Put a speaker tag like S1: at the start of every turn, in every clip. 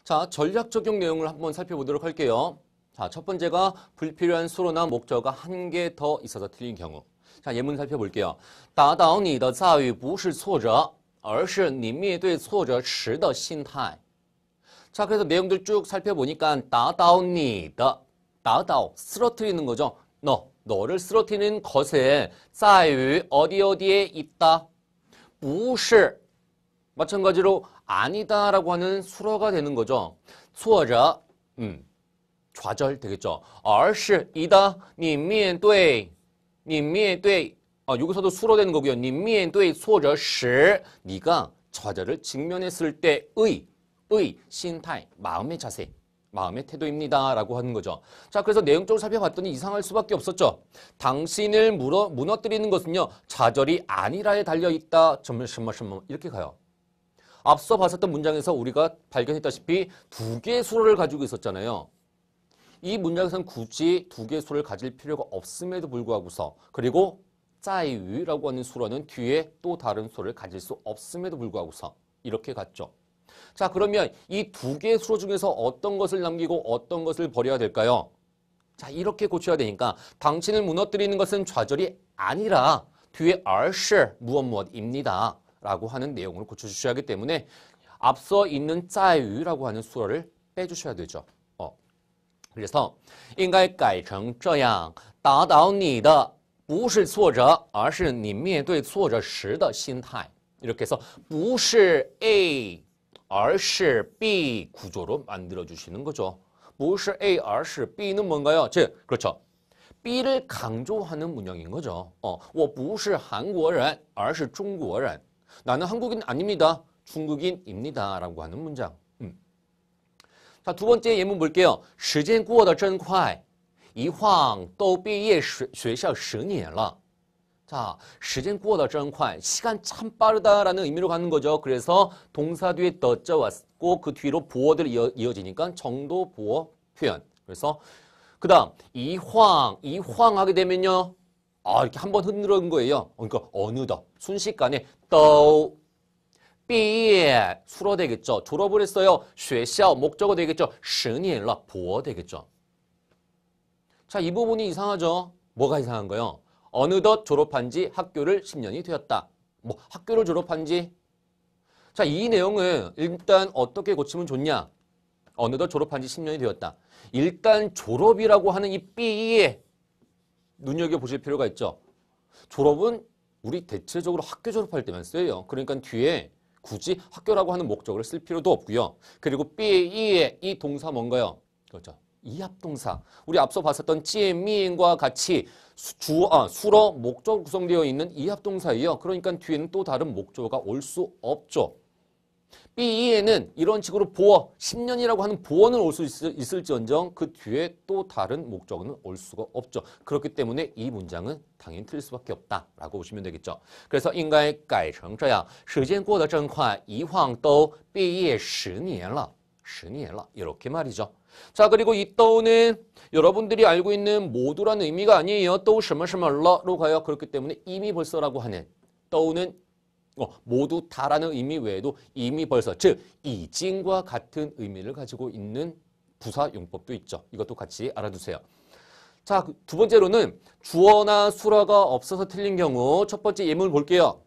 S1: 자, 전략 적용 내용을 한번 살펴보도록 할게요. 자, 첫 번째가 불필요한 수로나 목적어가 한 개 더 있어서 틀린 경우. 자, 예문 살펴볼게요. 打倒你的遭遇不是挫折而是你面对挫折时的心态 자, 그래서 내용들 쭉 살펴보니까 打倒你的 打倒 쓰러뜨리는 거죠. 너를 쓰러뜨리는 것에 在于 어디에 있다. 不是 마찬가지로 아니다라고 하는 수로가 되는 거죠. 挫折 좌절 되겠죠. 而是 이다 你面对 여기서도 수로 되는 거고요. 你面对挫折时 네가 좌절을 직면했을 때의心态 마음의 자세 마음의 태도입니다 라고 하는 거죠. 자, 그래서 내용적으로 살펴봤더니 이상할 수밖에 없었죠. 당신을 무너뜨리는 것은요 좌절이 아니라에 달려있다 이렇게 가요. 앞서 봤었던 문장에서 우리가 발견했다시피 두 개의 수로를 가지고 있었잖아요. 이 문장에서는 굳이 두 개의 수로를 가질 필요가 없음에도 불구하고서 그리고 在于라고 하는 수로는 뒤에 또 다른 수로를 가질 수 없음에도 불구하고서 이렇게 갔죠. 자, 그러면 이 두 개의 수로 중에서 어떤 것을 남기고 어떤 것을 버려야 될까요? 자, 이렇게 고쳐야 되니까 당신을 무너뜨리는 것은 좌절이 아니라 뒤에 而是무엇입니다 라고 하는 내용으로 고쳐주셔야 하기 때문에 앞서 있는 在于라고 하는 수로를 빼주셔야 되죠. 그래서 应该改成这样打倒你的不是挫折而是你面对挫折时的心态 이렇게 해서 不是 A 而是 B 구조로 만들어주시는 거죠. 不是 A 而是 B는 뭔가요? 즉, 그렇죠. B를 강조하는 문형인 거죠. 我不是韩国人而是中国人 나는 한국인 아닙니다. 중국인입니다. 라고 하는 문장. 자, 두 번째 예문 볼게요. 时间过得真快一晃都毕业学校10年了 자, 时间过得真快 시간 참 빠르다라는 의미로 가는 거죠. 그래서 동사 뒤에 더자 왔고 그 뒤로 보어들이 이어지니까 정도 보어 표현. 그래서 그 다음 이황 하게 되면요. 이렇게 한번 흔들은 거예요. 그러니까 어느덧 순식간에 또 毕业 수로 되겠죠. 졸업을 했어요. 学校 목적어 되겠죠. 10年了 보어 되겠죠. 자, 이 부분이 이상하죠. 뭐가 이상한 거요? 어느덧 졸업한 지 학교를 10년이 되었다. 학교를 졸업한 지. 자, 이 내용은 일단 어떻게 고치면 좋냐? 어느덧 졸업한 지 10년이 되었다. 일단 졸업이라고 하는 이 B에 눈여겨보실 필요가 있죠. 졸업은 우리 대체적으로 학교 졸업할 때만 써요. 그러니까 뒤에 굳이 학교라고 하는 목적어를 쓸 필요도 없고요. 그리고 B의 이 동사 뭔가요? 그렇죠. 이합동사. 우리 앞서 봤었던 见面과 같이 수로 목적 구성되어 있는 이합동사예요. 그러니까 뒤에는 또 다른 목적어가 올 수 없죠. B에는 이런 식으로 보어, 10년이라고 하는 보어는 올 수 있을지언정 그 뒤에 또 다른 목적어는 올 수가 없죠. 그렇기 때문에 이 문장은 당연히 틀릴 수밖에 없다라고 보시면 되겠죠. 그래서 应该改成这样时间过得真快一晃都毕业10年了 10年了 이렇게 말이죠. 자, 그리고 이 또는 여러분들이 알고 있는 모두라는 의미가 아니에요. 또 什么什么了로 가요. 그렇기 때문에 이미 벌써라고 하는 또는 모두 다라는 의미 외에도 이미 벌써, 즉 이징과 같은 의미를 가지고 있는 부사 용법도 있죠. 이것도 같이 알아두세요. 자, 두 번째로는 주어나 수어가 없어서 틀린 경우 첫 번째 예문을 볼게요.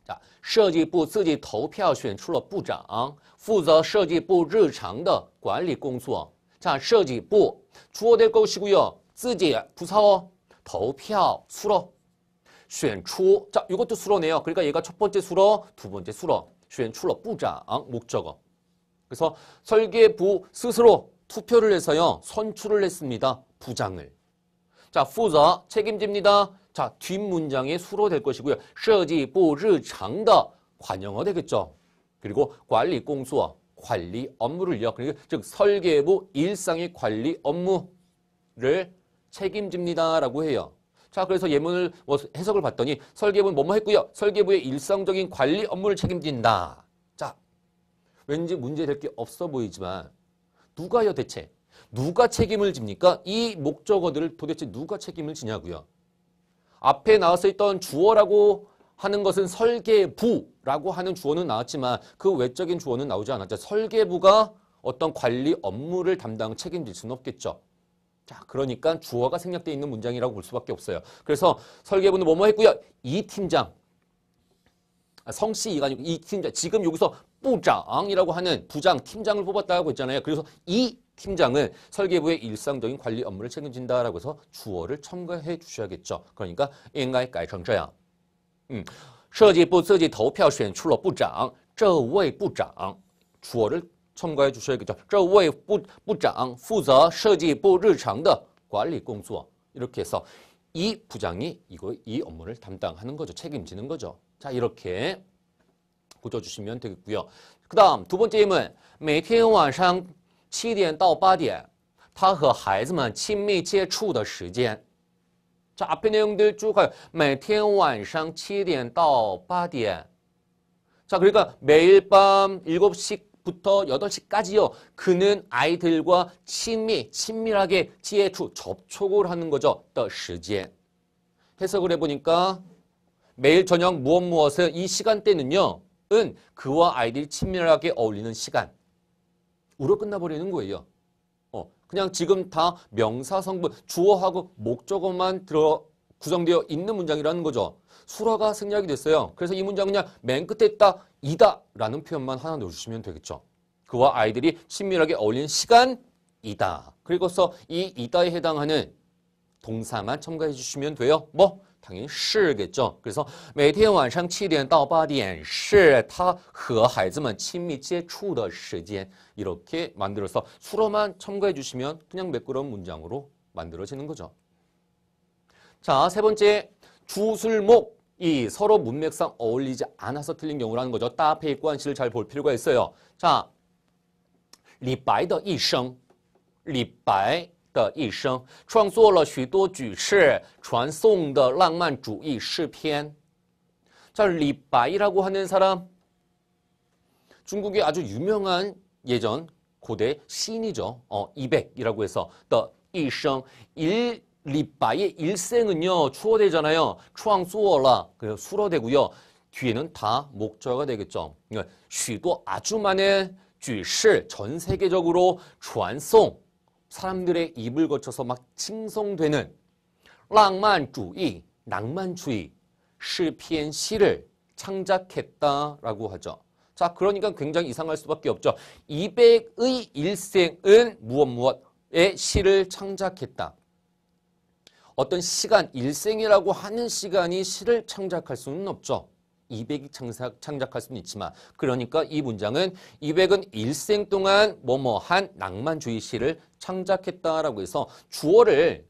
S1: 자, 设计部自己投票选出了部长负责设计部日常的管理工作 자, 设计部 주어 될 것이고요. 自己 부사어 投票 수로 选出 자, 이것도 수로네요. 그러니까 얘가 첫 번째 수로, 두 번째 수로 选出了部长 목적어. 그래서 설계부 스스로 투표를 해서요. 선출을 했습니다. 부장을. 자, 负责 책임집니다. 자, 뒷문장의 수로 될 것이고요. 设计部日常的 관용어 되겠죠. 그리고 管理工作 관리 업무를요. 그러니까 즉 설계부 일상의 관리 업무를 책임집니다라고 해요. 자, 그래서 예문을 해석을 봤더니 설계부는 뭐뭐 했고요. 설계부의 일상적인 관리 업무를 책임진다. 자, 왠지 문제될 게 없어 보이지만 누가요 대체? 누가 책임을 집니까? 이 목적어들을 도대체 누가 책임을 지냐고요. 앞에 나와서 있던 주어라고 하는 것은 설계부라고 하는 주어는 나왔지만 그 외적인 주어는 나오지 않았죠. 설계부가 어떤 관리 업무를 책임질 수는 없겠죠. 자, 그러니까 주어가 생략되어 있는 문장이라고 볼 수밖에 없어요. 그래서 설계부는 뭐뭐 했고요. 이 팀장, 성씨이가 아니고 이 팀장, 지금 여기서 부장이라고 하는 부장, 팀장을 뽑았다고 했잖아요. 그래서 이 팀장은 설계부의 일상적인 관리 업무를 책임진다라고 해서 주어를 첨가해 주셔야겠죠. 그러니까 应该改成这样。设计部自己投票选出了部长，这位部长 주어를 첨가해 주셔야겠죠. 这位部长负责设计部日常的管理工作. 이렇게 해서 이 부장이 이 업무를 담당하는 거죠. 책임지는 거죠. 자, 이렇게 고쳐주시면 되겠고요. 그 다음 두 번째 예문. 每天晚上7点到8点他和孩子们亲密接触的时间. 자, 앞에 내용들 쭉 가요. 每天晚上7点到8点. 자, 그러니까 매일 밤 7시부터 8시까지요. 그는 아이들과 친밀하게 접촉을 하는 거죠. 的时间. 해석을 해보니까 매일 저녁 무엇은 이 시간대는요. 그와 아이들이 친밀하게 어울리는 시간. 우로 끝나버리는 거예요. 그냥 지금 다 명사 성분, 주어하고 목적어만 구성되어 있는 문장이라는 거죠. 수라가 생략이 됐어요. 그래서 이 문장 그냥 맨 끝에 딱 이다라는 표현만 하나 넣어주시면 되겠죠. 그와 아이들이 친밀하게 어울리는 시간이다. 그리고서 이 이다에 해당하는 동사만 첨가해 주시면 돼요. 뭐? 당연히 是겠죠. 그래서 每天晚上7点到8点是他和孩子们亲密接触的时间. 이렇게 만들어서 수로만 첨가해 주시면 그냥 매끄러운 문장으로 만들어지는 거죠. 자, 세 번째, 주술목이 서로 문맥상 어울리지 않아서 틀린 경우라는 거죠. 따페이 관시를 잘 볼 필요가 있어요. 자, 李白的一生，李白的一生创作了许多举世传颂的浪漫主义诗篇. 자, 리바이라고 하는 사람, 중국의 아주 유명한 예전 고대 시인이죠. 이백이라고 해서 the一生, 리바이의 일생은요 추어되잖아요. 创作了, 그래서 수어되고요. 뒤에는 다 목적어가 되겠죠. 그러니까 许多 아주 많은 举世, 전 세계적으로 传颂, 사람들의 입을 거쳐서 막 칭송되는 浪漫主义, 낭만주의, 诗篇, 시를 창작했다라고 하죠. 자, 그러니까 굉장히 이상할 수밖에 없죠. 200의 일생은 무엇의 시를 창작했다. 어떤 시간, 일생이라고 하는 시간이 시를 창작할 수는 없죠. 200이 창작할 수는 있지만, 그러니까 이 문장은 200은 일생 동안 뭐뭐한 낭만주의 시를 창작했다라고 해서 주어를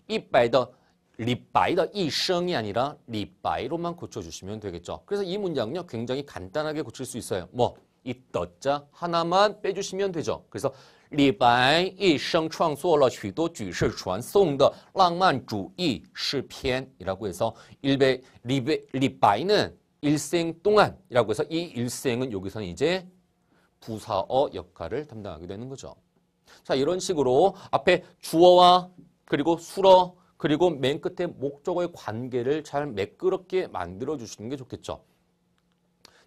S1: 100의 리바이의 이생이 아니라 리바이로만 고쳐주시면 되겠죠. 그래서 이 문장은요 굉장히 간단하게 고칠 수 있어요. 뭐? 이 더자 하나만 빼주시면 되죠. 그래서 李白一生创作了许多举世传颂的浪漫主义诗篇이라고 해서 리바이는 일생 동안이라고 해서 이 일생은 여기서는 이제 부사어 역할을 담당하게 되는 거죠. 자, 이런 식으로 앞에 주어와 그리고 수어 그리고 맨 끝에 목적어의 관계를 잘 매끄럽게 만들어 주시는 게 좋겠죠.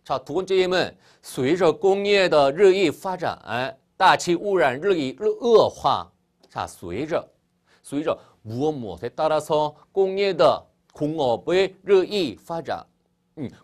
S1: 자, 두 번째 예문. 随着工业的日益发展大气污染日益恶化. 자, 随着 무엇에 따라서 工业的 공업의 日益发展.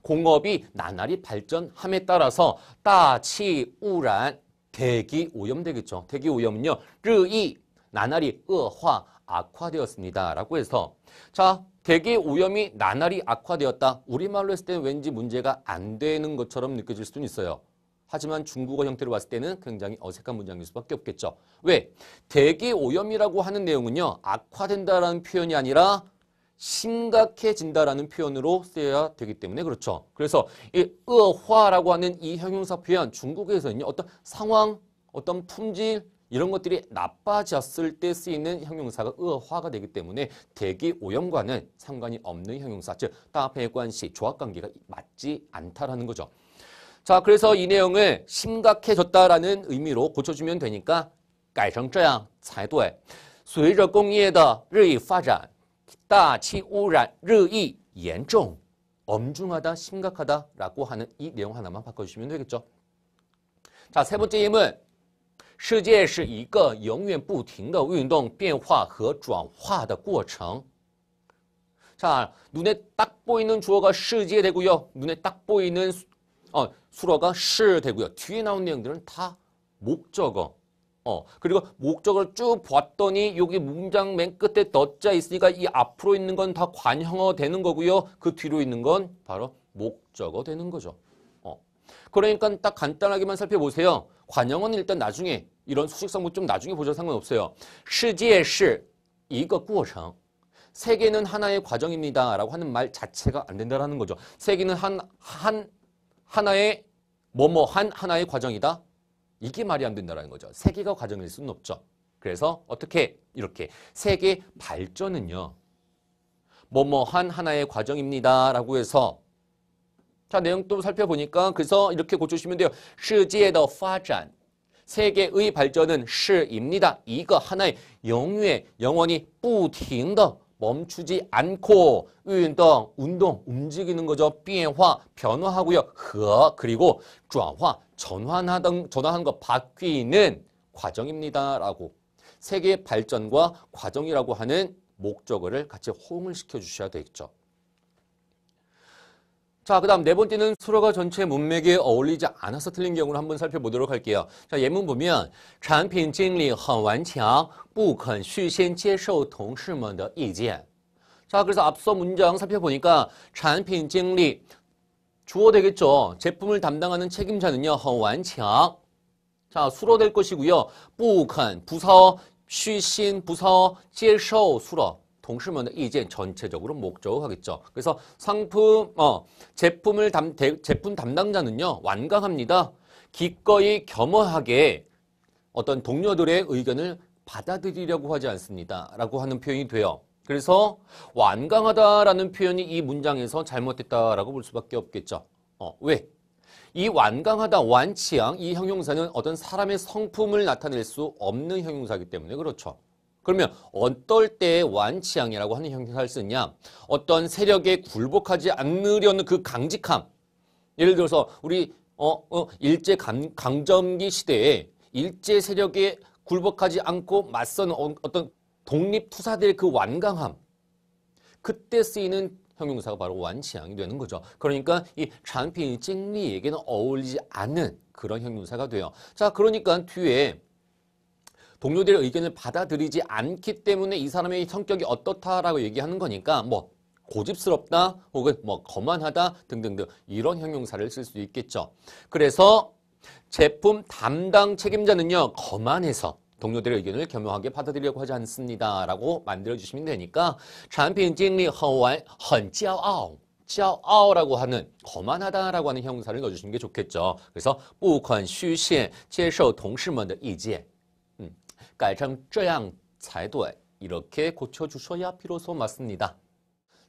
S1: 공업이 나날이 발전함에 따라서 大气污染 대기 오염 되겠죠. 대기 오염은요. 日益 나날이 恶化 악화되었습니다. 라고 해서 자, 대기 오염이 나날이 악화되었다. 우리말로 했을 때는 왠지 문제가 안 되는 것처럼 느껴질 수는 있어요. 하지만 중국어 형태로 봤을 때는 굉장히 어색한 문장일 수밖에 없겠죠. 왜? 대기 오염이라고 하는 내용은요. 악화된다라는 표현이 아니라 심각해진다라는 표현으로 쓰여야 되기 때문에 그렇죠. 그래서 이恶化라고 하는 이 형용사 표현 중국에서는요. 어떤 상황, 어떤 품질 이런 것들이 나빠졌을 때 쓰이는 형용사가 恶化가 되기 때문에 대기 오염과는 상관이 없는 형용사, 즉 따페이 관시, 조합관계가 맞지 않다라는 거죠. 자, 그래서 이 내용을 심각해졌다라는 의미로 고쳐주면 되니까 改成这样才对. 随着工业的日益发展大气污染日益严重. 엄중하다, 심각하다라고 하는 이 내용 하나만 바꿔주시면 되겠죠. 자, 세 번째 예문. 世界是一个永远不停的运动、变化和转化的过程. 자, 눈에 딱 보이는 주어가 世界 되고요. 눈에 딱 보이는 수어가 是 되고요. 뒤에 나온 내용들은 다 목적어. 그리고 목적어를 쭉 봤더니 여기 문장 맨 끝에 더자 있으니까 이 앞으로 있는 건 다 관형어 되는 거고요. 그 뒤로 있는 건 바로 목적어 되는 거죠. 그러니까 딱 간단하게만 살펴보세요. 관형어는 일단 나중에 이런 수식성분 좀 나중에 보셔도 상관없어요. 世界是一个过程. 세계는 하나의 과정입니다. 라고 하는 말 자체가 안 된다라는 거죠. 세계는 하나의 하나의 과정이다. 이게 말이 안 된다라는 거죠. 세계가 과정일 수는 없죠. 그래서 어떻게 이렇게 세계 발전은요. 하나의 과정입니다. 라고 해서 자, 내용 또 살펴보니까 그래서 이렇게 고쳐주시면 돼요. 世界的发展 세계의 발전은 是입니다. 이거 하나의 영원히 不停的 멈추지 않고 운동 움직이는 거죠. 变化 변화하고요. 和 그리고 转化 전환하는 거 바뀌는 과정입니다. 라고 세계 발전과 과정이라고 하는 목적어를 같이 호응을 시켜주셔야 되겠죠. 자, 그 다음 네 번째는 수로가 전체 문맥에 어울리지 않아서 틀린 경우를 한번 살펴보도록 할게요. 자, 예문 보면 产品经理很顽强不肯事先接受同事们的意见. 자, 그래서 앞서 문장 살펴보니까 产品经理 주어 되겠죠. 제품을 담당하는 책임자는요. 很顽强. 자, 수로 될 것이고요. 不肯 부사어, 虚心 부사어, 接受 수로. 동시면의 이제 전체적으로 목적어 하겠죠. 그래서 제품 담당자는요. 완강합니다. 기꺼이 겸허하게 어떤 동료들의 의견을 받아들이려고 하지 않습니다. 라고 하는 표현이 돼요. 그래서 완강하다라는 표현이 이 문장에서 잘못됐다라고 볼 수밖에 없겠죠. 왜? 이 완강하다, 완치양 이 형용사는 어떤 사람의 성품을 나타낼 수 없는 형용사이기 때문에 그렇죠. 그러면 어떨 때 완치양이라고 하는 형용사를 쓰냐? 어떤 세력에 굴복하지 않으려는 그 강직함. 예를 들어서 우리 일제 강점기 시대에 일제 세력에 굴복하지 않고 맞서는 어떤 독립투사들의 그 완강함. 그때 쓰이는 형용사가 바로 완치양이 되는 거죠. 그러니까 이产品经理에게는 어울리지 않는 그런 형용사가 돼요. 자, 그러니까 뒤에 동료들의 의견을 받아들이지 않기 때문에 이 사람의 성격이 어떻다라고 얘기하는 거니까 고집스럽다 혹은 거만하다 등등등 이런 형용사를 쓸 수 있겠죠. 그래서 제품 담당 책임자는요. 거만해서 동료들의 의견을 겸허하게 받아들이려고 하지 않습니다. 라고 만들어주시면 되니까 产品经理很骄傲 骄傲라고 하는 거만하다라고 하는 형용사를 넣어주시는 게 좋겠죠. 그래서 不肯虚心接受同事们的意见 改成这样才对 이렇게 고쳐주셔야 비로소 맞습니다.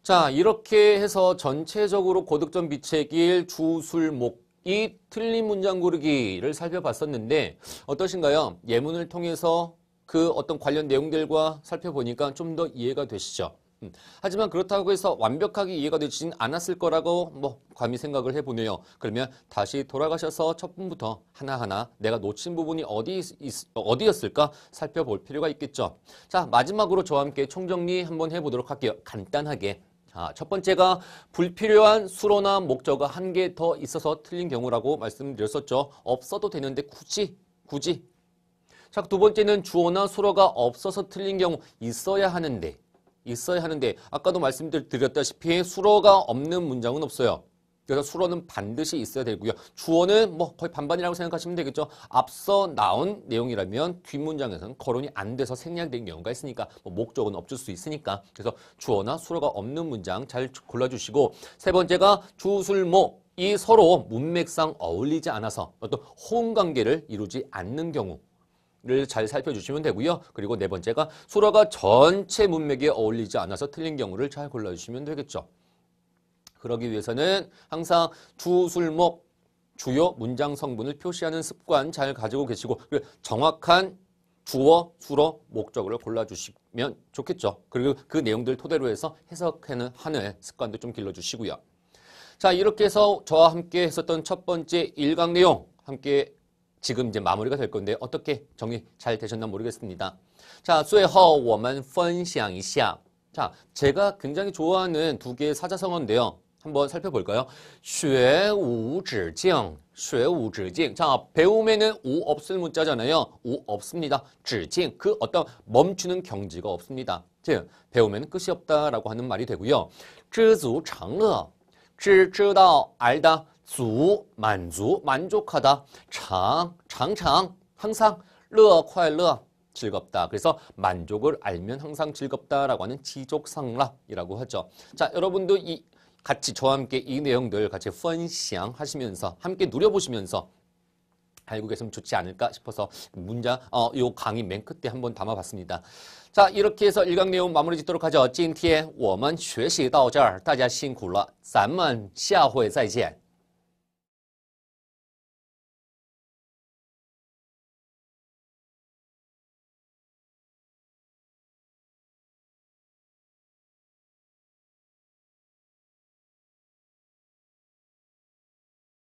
S1: 자, 이렇게 해서 전체적으로 고득점 비책일 주술목이 틀린 문장 고르기를 살펴봤었는데 어떠신가요? 예문을 통해서 그 어떤 관련 내용들과 살펴보니까 좀 더 이해가 되시죠? 하지만 그렇다고 해서 완벽하게 이해가 되지는 않았을 거라고 감히 생각을 해보네요. 그러면 다시 돌아가셔서 첫 부분부터 하나하나 내가 놓친 부분이 어디였을까 살펴볼 필요가 있겠죠. 자, 마지막으로 저와 함께 총정리 한번 해보도록 할게요. 간단하게. 자, 첫 번째가 불필요한 수로나 목적어 한 개 더 있어서 틀린 경우라고 말씀드렸었죠. 없어도 되는데 굳이. 자, 두 번째는 주어나 수로가 없어서 틀린 경우 있어야 하는데 아까도 말씀드렸다시피 수로가 없는 문장은 없어요. 그래서 수로는 반드시 있어야 되고요. 주어는 거의 반반이라고 생각하시면 되겠죠. 앞서 나온 내용이라면 뒷문장에서는 거론이 안 돼서 생략된 경우가 있으니까 목적어는 없을 수 있으니까 그래서 주어나 수로가 없는 문장 잘 골라주시고 세 번째가 주술목 이 서로 문맥상 어울리지 않아서 어떤 호응관계를 이루지 않는 경우 를 잘 살펴주시면 되고요. 그리고 네 번째가 수로가 전체 문맥에 어울리지 않아서 틀린 경우를 잘 골라주시면 되겠죠. 그러기 위해서는 항상 주술목 주요 문장 성분을 표시하는 습관 잘 가지고 계시고 정확한 주어, 수로, 목적어를 골라주시면 좋겠죠. 그리고 그 내용들 토대로 해서 해석하는 습관도 좀 길러주시고요. 자, 이렇게 해서 저와 함께 했었던 첫 번째 1강 내용 함께 지금 이제 마무리가 될 건데 어떻게 정리 잘 되셨나 모르겠습니다. 자, 最后我们分享一下. 자, 제가 굉장히 좋아하는 두 개의 사자성어인데요. 한번 살펴볼까요? 学无止境, 学无止境. 자, 배움에는 우 없을 문자잖아요. 우 없습니다. 止境, 그 어떤 멈추는 경지가 없습니다. 즉, 배움에는 끝이 없다라고 하는 말이 되고요. 知足常乐, 知道 알다, 足 만족, 만족하다, 常 항상, 乐 快乐, 즐겁다. 그래서 만족을 알면 항상 즐겁다라고 하는 지족상락이라고 하죠. 자, 여러분도 같이 저와 함께 이 내용들 같이 分享하시면서 함께 누려보시면서 알고 계시면 좋지 않을까 싶어서 문장 요 강의 맨 끝에 한번 담아봤습니다. 자, 이렇게 해서 1강 내용 마무리 짓도록 하죠. 今天我们学习到这儿，大家辛苦了，咱们下回再见。